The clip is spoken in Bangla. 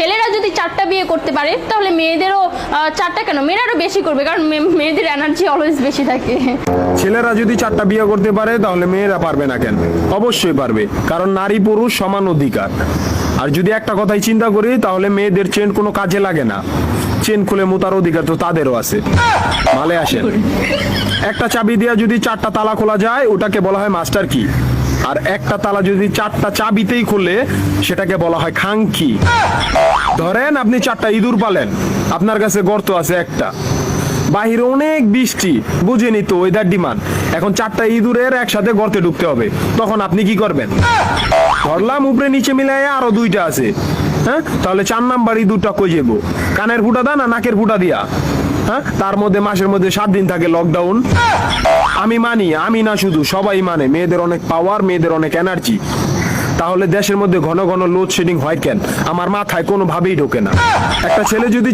ছেলেরা যদি 4টা বিয়ে করতে পারে তাহলে মেয়েদেরও 4টা কেন, মেয়েরাও বেশি করবে, কারণ মেয়েদের এনার্জি অলওয়েজ বেশি থাকে। ছেলেরা যদি 4টা বিয়ে করতে পারে তাহলে মেয়েরা পারবে না কেন? অবশ্যই পারবে, কারণ নারী পুরুষ সমান অধিকার। আর যদি একটা কথাই চিন্তা করি তাহলে মেয়েদের চেন কোনো কাজে লাগে না, চেন খুলে মোতার অধিকার তো তাদেরও আছে। মালে আসেন, একটা চাবি দিয়ে যদি 4টা তালা খোলা যায় ওটাকে বলা হয় মাস্টার কি, আর একটা তালা যদি 4টা চাবিতেই খুলে সেটাকে বলা হয় খাঙ্কি। ধরেন আপনি 4টা ইঁদুর পালেন, আপনার কাছে গর্ত আছে একটা, বাহিরে অনেক বৃষ্টি, বুঝেনি তো ওয়েদার ডিমান্ড, এখন 4টা ইঁদুরের একসাথে গর্তে ঢুকতে হবে, তখন আপনি কি করবেন? ধরলাম উপরে নিচে মিলাই আরো 2টা আছে, হ্যাঁ, তাহলে 4 নাম্বার ইঁদুরটা কই যাবো? কানের ফুটা দা না নাকের ফুটা দিয়া? হ্যাঁ, তার মধ্যে মাসের মধ্যে 7 দিন থাকে লকডাউন। আমি মানি, আমি না শুধু সবাই মানে, মেয়েদের অনেক পাওয়ার, মেয়েদের অনেক এনার্জি। তাহলে দেশের মধ্যে ঘন ঘন লোডশেডিং হয় কেন? আমার মাথায় কোনোভাবেই ঢোকে না। একটা ছেলে যদি